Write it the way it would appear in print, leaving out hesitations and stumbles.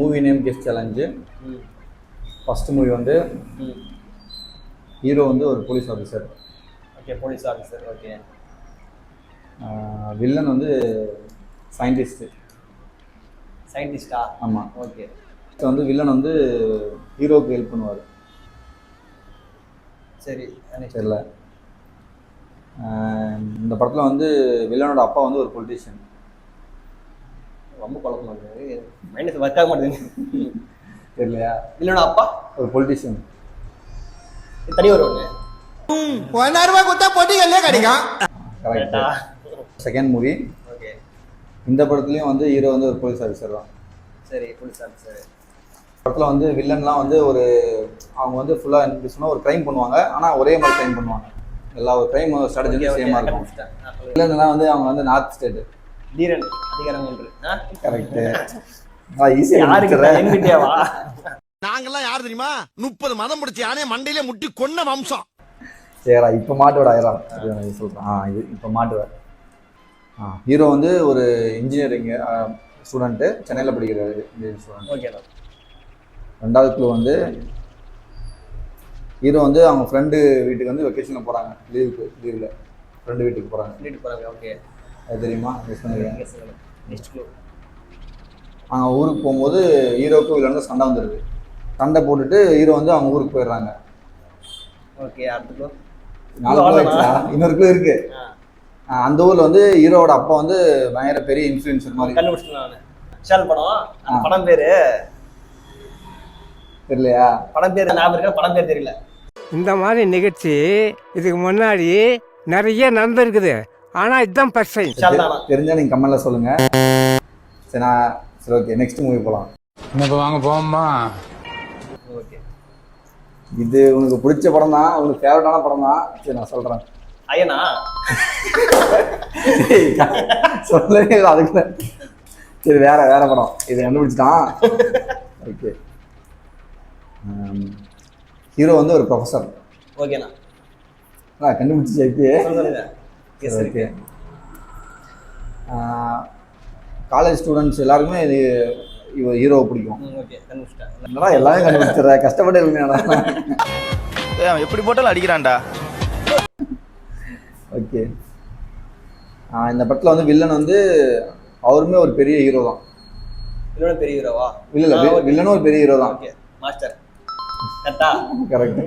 Movie name guess challenge. First movie வந்து hero வந்து ஒரு police officer. Okay, police officer. Okay. Villain வந்து சயின்டிஸ்டா? ஆமாம். ஓகே. வந்து வில்லன் வந்து ஹீரோவுக்கு ஹெல்ப் பண்ணுவார். சரி, தெரியல. இந்த படத்தில் வந்து வில்லனோட அப்பா வந்து ஒரு பொலிட்டீஷியன். ரொம்ப குழப்பமா இருக்கு, மைனஸ் ஒர்க் ஆக மாட்டேங்குது. தெரியலையா? வில்லனோட அப்பா ஒரு பொலிட்டீஷியன். தனி வருவாங்க. 1000 ரூபாய் கொடுத்தா பொட்டிகள்லே கிடைக்கும். கரெக்டா. Second movie. ஓகே. இந்த படத்துலையும் வந்து ஹீரோ வந்து ஒரு போலீஸ் ஆஃபீஸர் தான். சரி, போலீஸ் ஆஃபீஸர். படத்தில் வந்து வில்லன்லாம் வந்து அவங்க வந்து ஃபுல்லாக எப்படி சொன்னால் ஒரு க்ரைம் பண்ணுவாங்க, ஆனால் ஒரே மாதிரி க்ரைம் பண்ணுவாங்க. எல்லா ஒரு க்ரைம் ஸ்ட்ராட்டஜி சேமாக இருக்கும். வில்லன்லாம் வந்து அவங்க வந்து நார்த் ஸ்டேட்டு. தீரன் அதிகாரம் ஒன்று. கரெக்டு. ஈஸியாக. நாங்கெல்லாம் யார் தெரியுமா? 30 மதம் முடிச்சு யானே மண்டையிலே முட்டி கொன்ன வம்சம். சரிடா, இப்போ மாட்டுவார் ஆயிரம் சொல்கிறேன். இது இப்போ மாட்டுவார். ஹீரோ வந்து ஒரு இன்ஜினியரிங் ஸ்டூடெண்ட்டு, சென்னையில் படிக்கிறாரு இன்ஜினியரிங் ஸ்டூடெண்ட். ஓகே. ரெண்டாவது க்ளூ வந்து ஹீரோ வந்து அவங்க ஃப்ரெண்டு வீட்டுக்கு வந்து வெக்கேஷனில் போகிறாங்க. லீவில் ஃப்ரெண்டு வீட்டுக்கு போகிறாங்க. ஓகே. அது தெரியுமா? Next clue. அவங்க ஊருக்கு போகும்போது ஹீரோவுக்கு வில்லனுக்கு சண்டை வந்துடுது. சண்டை போட்டுட்டு ஹீரோ வந்து அவங்க ஊருக்கு போயிடுறாங்க. ஓகே. அடுத்த க்ளூ. 4 க்ளூ ஆயிடுச்சா? இன்னொரு க்ளூ இருக்கு. அந்த ஊரில் வந்து ஹீரோவோட அப்பா வந்து பயங்கர பெரிய இன்ஃப்ளூயன்சர் மாதிரி. கண்டுபிடிச்சிட்டேன் படம். படம் பேரு தெரியலையா? படம் பேர் ஞாபகம் இருக்கா? படம் பேர் தெரியல. இந்த மாதிரி நிகழ்ச்சி இதுக்கு முன்னாடி நிறைய நடந்திருக்குது, ஆனால் இதுதான் ஃபர்ஸ்ட் டைம். தெரிஞ்சா நீங்கள் கமெண்ட்ல சொல்லுங்க. சரி ஓகே, நெக்ஸ்ட் மூவி போகலாம். இப்போ வாங்க போமா. ஓகே. இது உனக்கு பிடிச்ச படம் தான், உனக்கு ஃபேவரட்டான படம் தான். சரி நான் சொல்கிறேன். ஐயனா சொல்லவே அதுக்கு. சரி வேற படம். இது கண்டுபிடிச்சிட்டான். ஓகே. ஹீரோ வந்து ஒரு ப்ரொஃபஸர். ஓகேண்ணா. கண்டுபிடிச்சி ஓகே. ஓகே. காலேஜ் ஸ்டூடெண்ட்ஸ் எல்லாருக்குமே இது ஹீரோவை பிடிக்கும். ஓகே, கண்டுபிடிச்சிட்டேன். என்னடா எல்லாமே கண்டுபிடிச்சிடுற, கஷ்டப்பட்டு இல்லையா? எப்படி போட்டாலும் அடிக்கிறான்டா. ஓகே. இந்த படத்தில் வந்து வில்லன் வந்து அவருமே ஒரு பெரிய ஹீரோ தான். வில்லனும் பெரிய ஹீரோவா? இல்லை வில்லனும் ஒரு பெரிய ஹீரோ தான். ஓகே. மாஸ்டர். கரெக்டா? கரெக்ட்.